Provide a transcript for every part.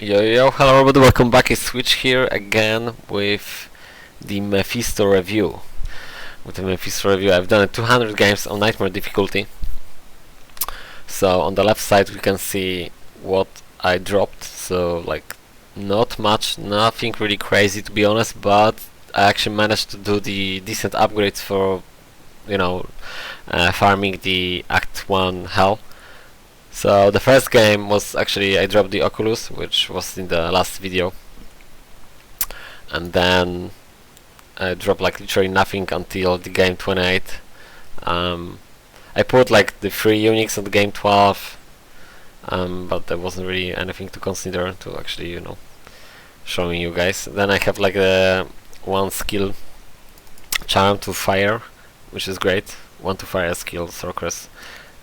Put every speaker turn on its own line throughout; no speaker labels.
Yo yo, hello everybody, welcome back. It's Switch here again with the Mephisto review. I've done 200 games on Nightmare difficulty. So on the left side we can see what I dropped. So like not much, nothing really crazy to be honest, but I actually managed to do the decent upgrades for, farming the Act 1 hell. So the first game was actually I dropped the Oculus, which was in the last video, and then I dropped like literally nothing until the game 28. I put like the 3 uniques on the game 12, but there wasn't really anything to consider to actually showing you guys. Then I have like a 1 skill charm to fire, which is great. 1 to fire skill sorceress.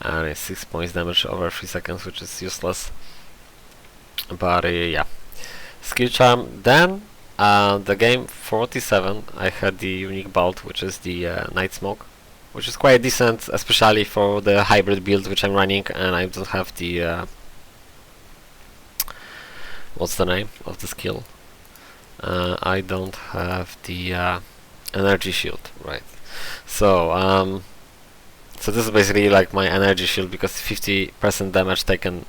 And it's 6 points damage over 3 seconds, which is useless. But yeah, skill charm. Then the game 47, I had the unique bolt, which is the night smoke, which is quite decent, especially for the hybrid build which I'm running, and I don't have the what's the name of the skill? I don't have the energy shield, right? So so this is basically like my energy shield, because 50% damage taken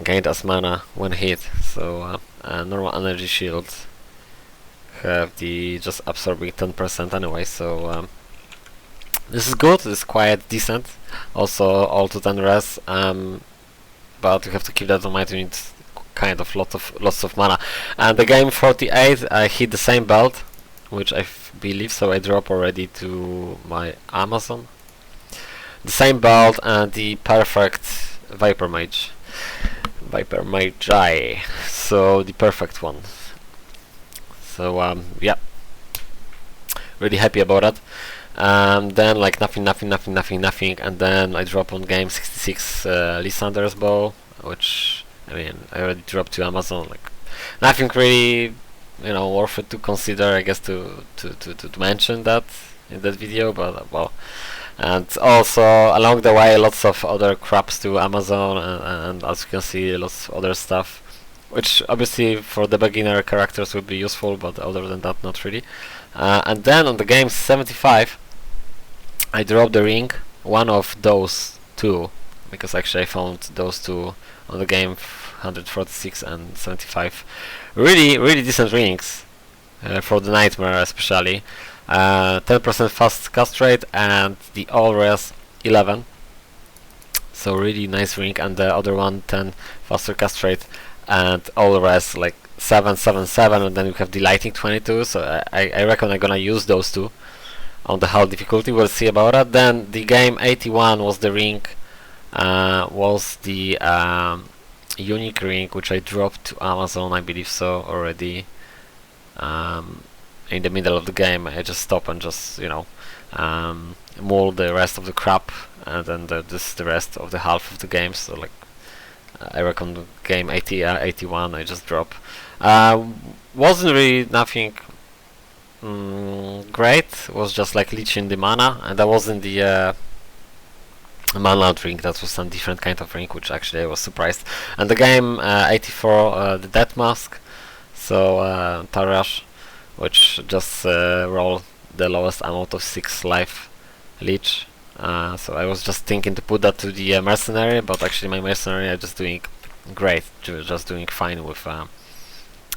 gained as mana when hit. So normal energy shields have the just absorbing 10% anyway. So this is good. It's quite decent. Also all to 10 res. But you have to keep that in mind. You need kind of lots of mana. And the game 48, I hit the same belt, which I believe so. I drop already to my Amazon. The same belt and the perfect Viper Magi. So the perfect one. So yeah, really happy about that. Then like nothing, and then I drop on game 66 Lysander's bow, which I already dropped to Amazon. Like nothing really, worth it to consider. I guess to mention that in that video, but well. And also along the way lots of other craps to Amazon, and as you can see lots of other stuff, which obviously for the beginner characters would be useful, but other than that not really. And then on the game 75 I dropped the ring, one of those two, because actually I found those two on the game 146 and 75. Really decent rings for the Nightmare especially. 10% fast cast rate and the all res 11, so really nice ring. And the other one 10 faster cast rate and all res like 777, and then we have the lighting 22. So I reckon I'm gonna use those two on the hard difficulty. We'll see about that. Then the game 81 was the ring, was the unique ring, which I dropped to Amazon, I believe so already. In the middle of the game I just stop and just mold the rest of the crap, and then this is the rest of the half of the game. So like I reckon game 81 I just drop. Wasn't really nothing great. It was just like leeching the mana, and that wasn't the mana drink. That was some different kind of drink, which actually I was surprised. And the game 84, the Death Mask, so Tarash, which just roll the lowest amount of 6 life leech. So I was just thinking to put that to the mercenary, but actually my mercenary are just doing great, just doing fine with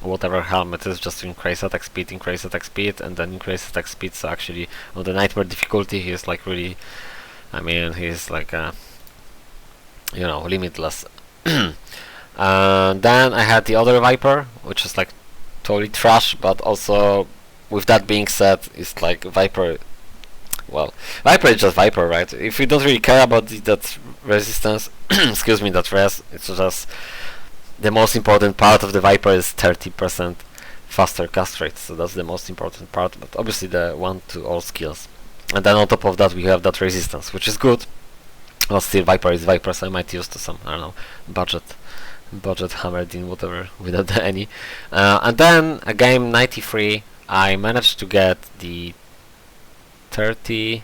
whatever helmet is, just increase attack speed, and then increase attack speed. So actually on the Nightmare difficulty he is like really, he's like limitless. And then I had the other Viper, which is like totally trash, but also with that being said, it's like Viper, well, Viper is just Viper, right? If you don't really care about that resistance, excuse me, that res, it's just the most important part of the Viper is 30% faster cast rate, so that's the most important part, but obviously the one to all skills. And then on top of that we have that resistance, which is good, but still Viper is Viper, so I might use to some, I don't know, budget hammered in whatever without any. And then a game 93 I managed to get the 32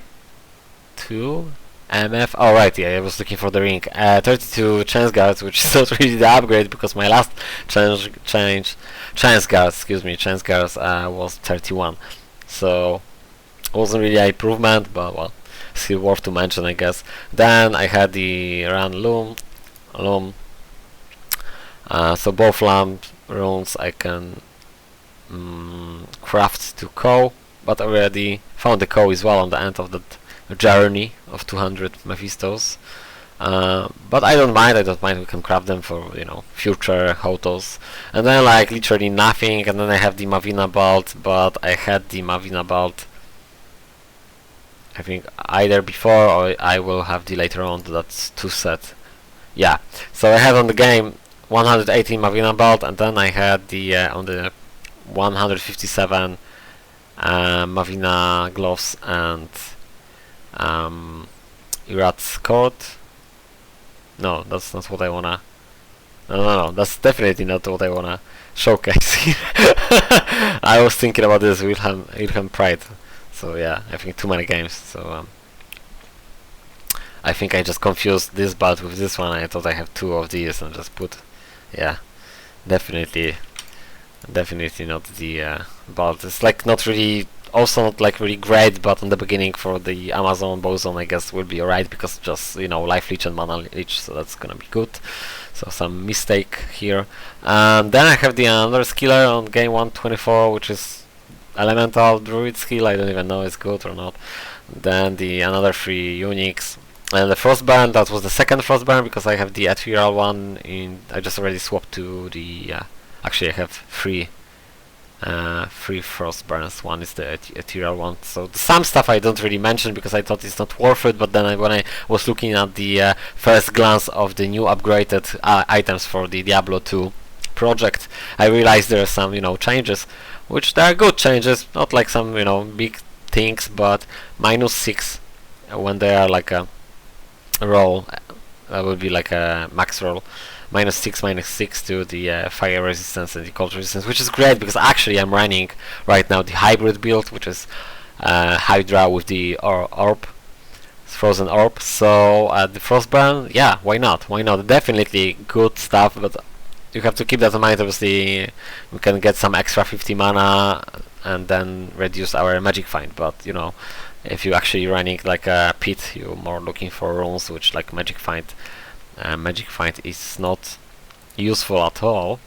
MF. Oh right, yeah, I was looking for the ring. 32 chance guards, which is not really the upgrade because my last chance guards, was 31. So wasn't really an improvement, but well, still worth to mention, I guess. Then I had the run loom. So both lamp runes I can craft to cow, but I already found the cow as well on the end of that journey of 200 Mephistos. But I don't mind, we can craft them for, you know, future hotos. And then like literally nothing, and then I have the Mavina Belt, but I had the Mavina Belt I think either before or I will have the later on, that's 2 set. Yeah, so I had on the game 118 Mavina Belt, and then I had the on the 157 Mavina gloves and Irat's coat. No, that's not what I wanna. No, that's definitely not what I wanna showcase here. I was thinking about this Wilhelm Pride. So yeah, I think too many games. So I think I just confused this belt with this one. I thought I have 2 of these and just put. Yeah, definitely not the belt. It's like not really. Also not like really great, but on the beginning for the Amazon boson I guess will be alright because just, you know, life leech and mana leech, so that's gonna be good. So some mistake here. And then I have the another skiller on game 124, which is elemental druid skill. I don't even know it's good or not. Then the another 3 uniques. And the frostburn, that was the second frostburn because I have the ethereal one in. I just already swapped to the. Actually, I have 3 frostburns. One is the ethereal one. So some stuff I don't really mention because I thought it's not worth it. But then when I was looking at the first glance of the new upgraded items for the Diablo 2 project, I realized there are some, you know, changes, which they are good changes, not like some, you know, big things, but -6 when they are like a roll, that would be like a max roll. -6 to the fire resistance and the cold resistance, which is great because actually I'm running right now the hybrid build, which is Hydra with the orb, frozen orb. So the frostburn, yeah, why not? Definitely good stuff, but you have to keep that in mind. Obviously, we can get some extra 50 mana and then reduce our magic find. But you know, if you're actually running like a pit, you're more looking for runes, which like magic find. Magic find is not useful at all,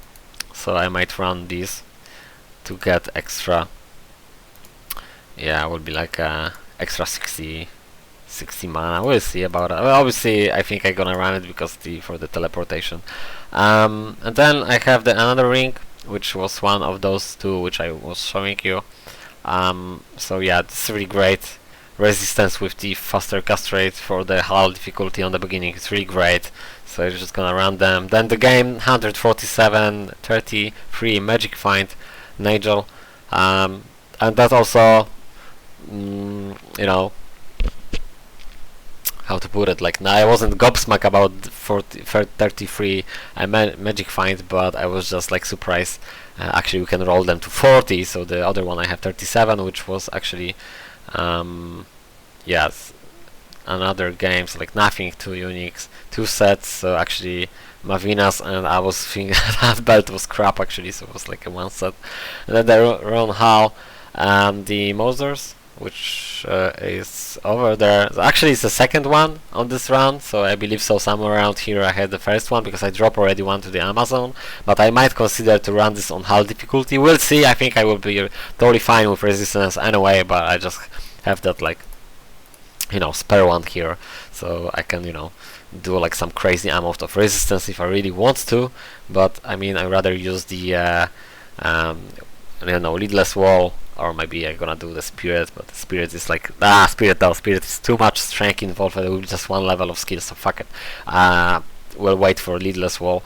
so I might run these to get extra. Yeah, it would be like extra 60 mana. We'll see about it. Well, obviously, I think I'm gonna run it because for the teleportation. And then I have another ring, which was one of those 2 which I was showing you. So yeah, this is really great. Resistance with the faster cast rate for the halal difficulty on the beginning. It's really great. So I'm just gonna run them. Then the game 147, 33 magic find, Nigel, and that also, you know, how to put it, like, I wasn't gobsmacked about 33 magic find, but I was just like surprised. Actually, we can roll them to 40. So the other one I have 37, which was actually. Yes, another games like nothing, 2 uniques, 2 sets. So actually Mavinas, and I was thinking that belt was crap actually, so it was like a 1 set. And then the Ron Hall and the Mosers, which is over there. So actually it's the second one on this run, so I believe so somewhere around here I had the first one because I dropped already one to the Amazon, but I might consider to run this on hard difficulty. We'll see. I think I will be totally fine with resistance anyway, but I just have that, like, you know, spare one here, so I can, you know, do like some crazy amount of resistance if I really want to. But I mean, I'd rather use the you know, leadless wall, or maybe I'm gonna do the spirit, but the spirit is like spirit is too much strength involved. It will be just 1 level of skill, so fuck it. We'll wait for leadless wall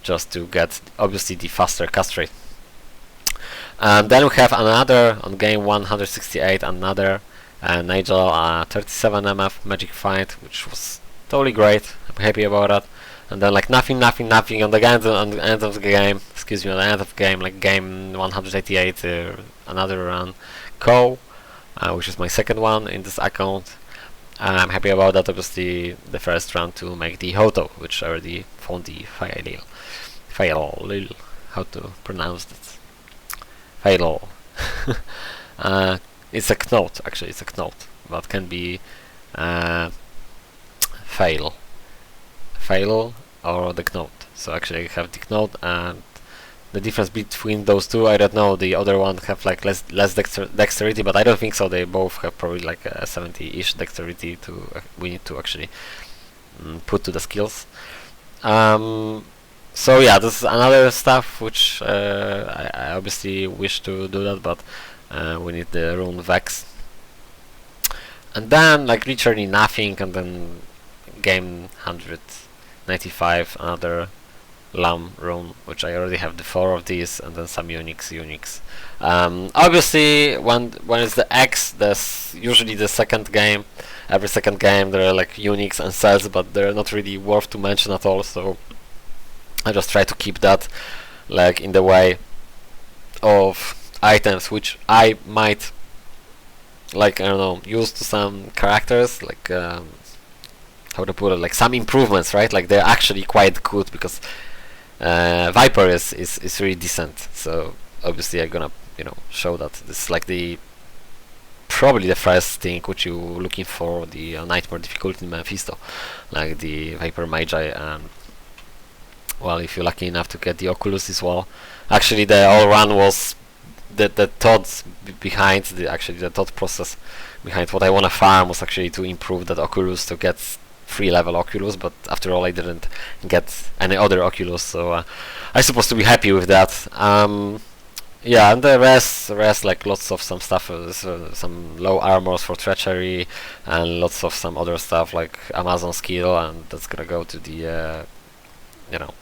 just to get obviously the faster cast rate. And then we have another on game 168, another Nigel 37 MF magic find, which was totally great. I'm happy about that. And then like nothing on the end of the game. Excuse me, on the end of the game, like game 188, another run, Co, which is my second one in this account.
I'm happy about that. Obviously, the first round to make the Hoto, which I already found the file. How to pronounce it? File. It's a knot, actually. It's a knot, but can be fail or the knot. So actually, I have the knot, and the difference between those two, I don't know. The other one have like less dexterity, but I don't think so. They both have probably like a 70-ish dexterity. To we need to actually put to the skills. So yeah, this is another stuff which I obviously wish to do that, but we need the rune Vex. And then like literally nothing, and then game 195, another Lam rune, which I already have the 4 of these, and then some Unix. Obviously, when it's the X, there's usually the second game. Every second game there are like Unix and cells, but they're not really worth to mention at all. So I just try to keep that like in the way of items which I might like, I don't know, use to some characters, like how to put it, like some improvements, right? Like they're actually quite good, because Viper is really decent. So obviously I'm gonna, you know, show that this is like the probably the first thing which you looking for, the nightmare difficulty in Mephisto, like the Viper Magi. And well, if you're lucky enough to get the Oculus as well, actually the all run was the thoughts behind the thought process behind what I want to farm was actually to improve that Oculus to get 3 level Oculus, but after all I didn't get any other Oculus, so I'm supposed to be happy with that. Yeah, and the rest like lots of some stuff, some low armors for treachery, and lots of some other stuff like Amazon skill, and that's gonna go to the you know,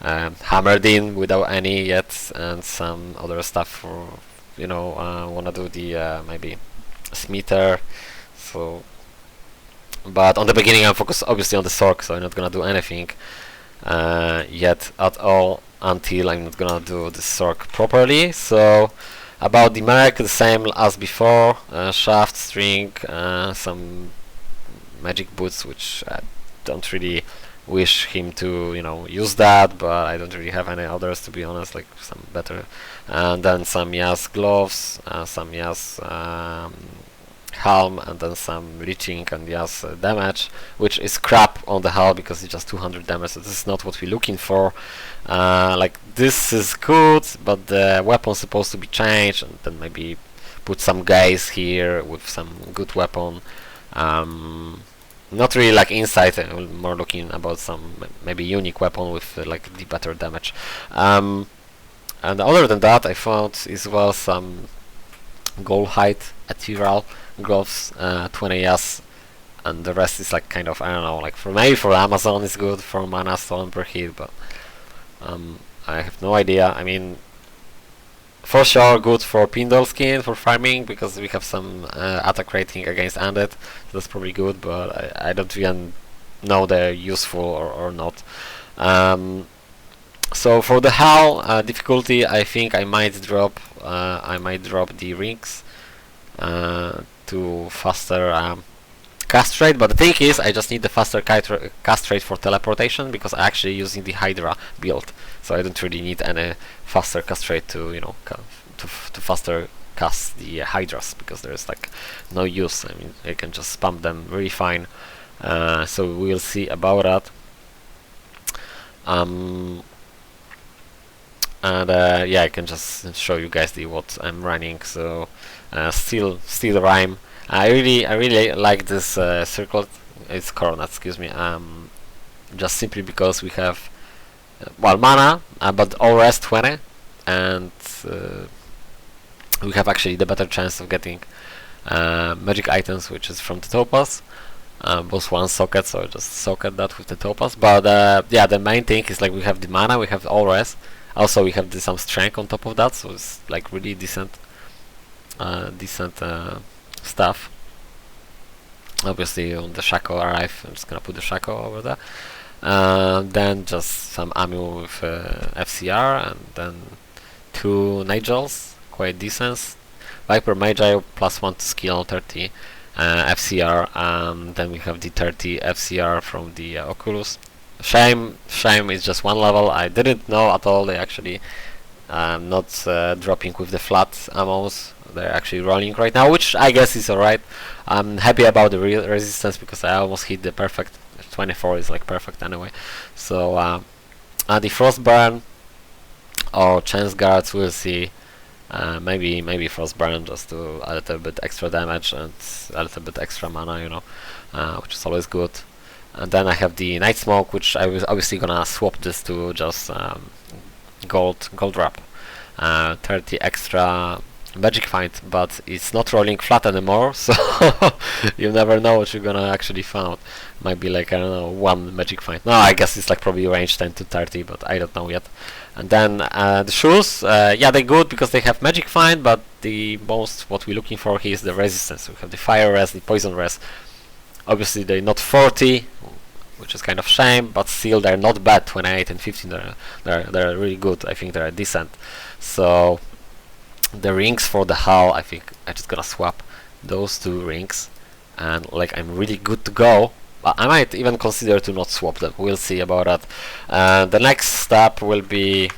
hammered in without any yet, and some other stuff for, you know, wanna do the maybe Smither. So, but on the beginning I'm focused obviously on the Sork, so I'm not gonna do anything yet at all until I'm not gonna do the Sork properly. So about the Merc, the same as before, shaft, string, some magic boots, which I don't really wish him to, you know, use that, but I don't really have any others, to be honest, like some better. And then some Yas gloves, some Yas helm, and then some reaching and Yas damage, which is crap on the hull because it's just 200 damage, so this is not what we're looking for. Like this is good, but the weapon's supposed to be changed, and then maybe put some guys here with some good weapon. Not really like insight, more looking about some maybe unique weapon with like the better damage. And other than that, I found as well some gold height ethereal gloves, 20 Yas, and the rest is like kind of, I don't know, like for maybe for Amazon is good for mana stolen per hit, but I have no idea. I mean, for sure good for Pindle skin for farming, because we have some attack rating against undead, so that's probably good, but I don't even know they're useful or not. So for the hull difficulty, I think I might drop the rings to faster cast rate, but the thing is I just need the faster cast rate for teleportation, because I'm actually using the Hydra build, so I don't really need any faster cast rate to, you know, to faster cast the Hydras, because there's like no use. I mean, I can just spam them really fine. So we'll see about that. And yeah, I can just show you guys what I'm running. So still rhyme. I really like this circle. It's Corona, excuse me. Just simply because we have well mana, but all rest 20, and we have actually the better chance of getting magic items, which is from the topaz. Both one socket, so I just socket that with the topaz. But yeah, the main thing is like we have the mana, we have all rest. Also, we have some strength on top of that, so it's like really decent stuff. Obviously, when the Shaco arrive, I'm just gonna put the Shaco over there. Then just some ammo with FCR, and then 2 Nigels, quite decent. Viper Magi +1 to skill 30 FCR, then we have the 30 FCR from the Oculus. Shame is just one level. I didn't know at all they actually not dropping with the flat ammos. They're actually rolling right now, which I guess is alright. I'm happy about the resistance because I almost hit the perfect. 24 is like perfect anyway. So the Frostburn or Chance Guards, we'll see. Maybe Frostburn just to a little bit extra damage and a little bit extra mana, you know, which is always good. And then I have the Night Smoke, which I was obviously gonna swap this to just gold wrap. 30 extra magic find, but it's not rolling flat anymore, so you never know what you're gonna actually find. Might be like, I don't know, one magic find. No, I guess it's like probably range 10 to 30, but I don't know yet. And then the shoes, yeah, they're good because they have magic find, but the most what we're looking for here is the resistance. We have the fire res, the poison res. Obviously they're not 40, which is kind of shame, but still they're not bad. 28 and 15, they're really good. I think they're decent. So the rings for the hull, I think I just gonna swap those two rings, and like I'm really good to go. I might even consider to not swap them. We'll see about that. The next step will be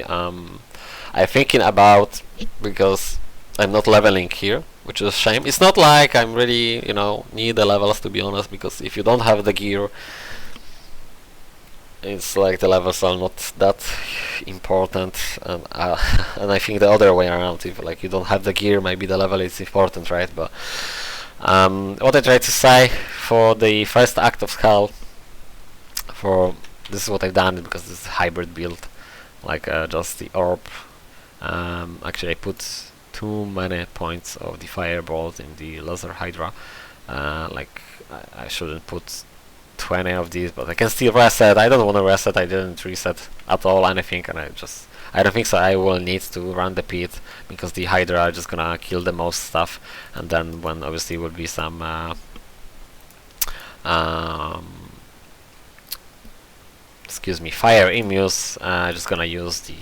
I'm thinking about, because I'm not leveling here, which is a shame. It's not like I'm really, you know, need the levels, to be honest, because if you don't have the gear, it's like the levels are not that important, and and I think the other way around, if like you don't have the gear, maybe the level is important, right? But what I try to say for the first act of Skull, this is what I've done because this is a hybrid build, like just the orb. Actually, I put too many points of the firebolt in the laser hydra. Like I shouldn't put 20 of these, but I can still reset. I don't want to reset. I didn't reset at all anything, and I don't think so. I will need to run the pit because the hydra are just gonna kill the most stuff, and then when obviously will be some excuse me, fire immus, just gonna use the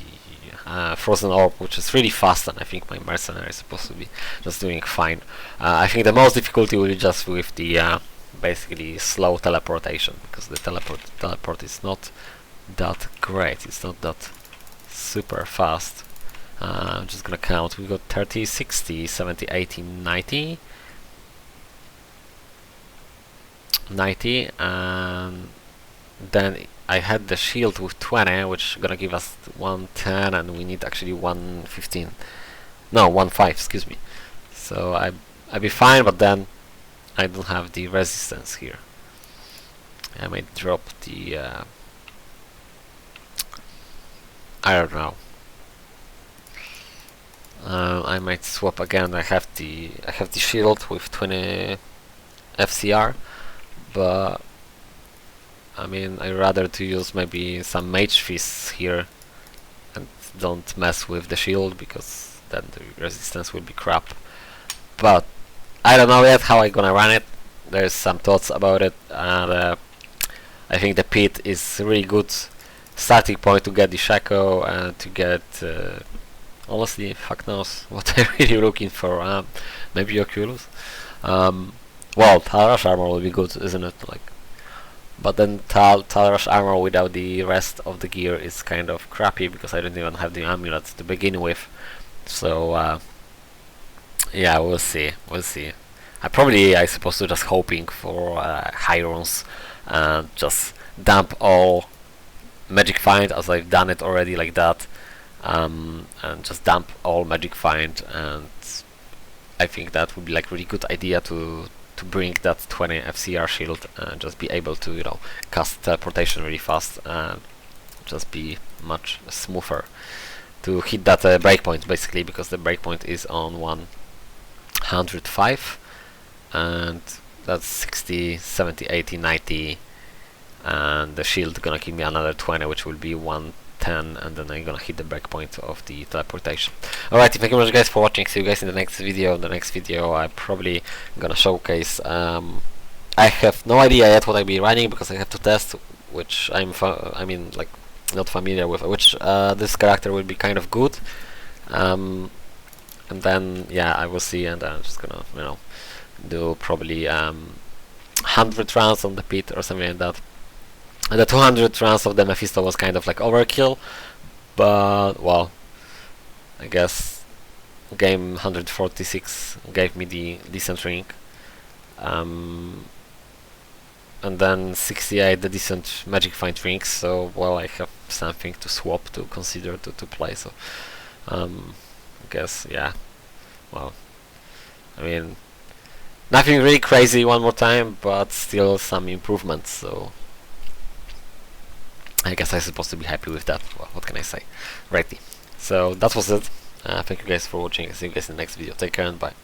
frozen orb, which is really fast, and I think my mercenary is supposed to be just doing fine. I think the most difficulty will be just with the basically slow teleportation, because the teleport is not that great. It's not that super fast. I'm just gonna count. We got 30, 60, 70, 80, 90, 90, and then I had the shield with 20, which is gonna give us 110, and we need actually 115. No, 15, excuse me. So I'd be fine, but then I don't have the resistance here. I might drop the I don't know. I might swap again. I have the shield with 20 FCR, but I mean I'd rather to use maybe some mage fists here and don't mess with the shield, because then the resistance will be crap. But I don't know yet how I'm gonna run it. There's some thoughts about it, and I think the pit is really good starting point to get the Shaco and to get honestly, fuck knows what I'm really looking for. Maybe Oculus. Well, Talrush armor will be good, isn't it? Like, but then Talrush armor without the rest of the gear is kind of crappy, because I don't even have the amulet to begin with. So yeah, we'll see. I supposed to just hoping for high runs and just dump all magic find, as I've done it already like that, and just dump all magic find, and I think that would be like really good idea to bring that 20 FCR shield and just be able to, you know, cast teleportation really fast and just be much smoother to hit that breakpoint, basically, because the breakpoint is on 105, and that's 60, 70, 80, 90, and the shield gonna give me another 20, which will be 110, and then I'm gonna hit the breakpoint of the teleportation. Alright, thank you very much guys for watching. See you guys in the next video. In the next video I'm probably gonna showcase, I have no idea yet what I'll be running, because I have to test which I mean like not familiar with, which this character will be kind of good. and then yeah, I will see, and I'm just gonna, you know, do probably 100 rounds on the pit or something like that. And the 200 rounds of the Mephisto was kind of like overkill, but well, I guess game 146 gave me the decent ring, and then 68 the decent magic find rings. So well, I have something to swap, to consider to play. So I guess yeah, well, I mean, nothing really crazy one more time, but still some improvements. So I guess I'm supposed to be happy with that. Well, what can I say? Righty. So that was it. Thank you guys for watching. See you guys in the next video. Take care and bye.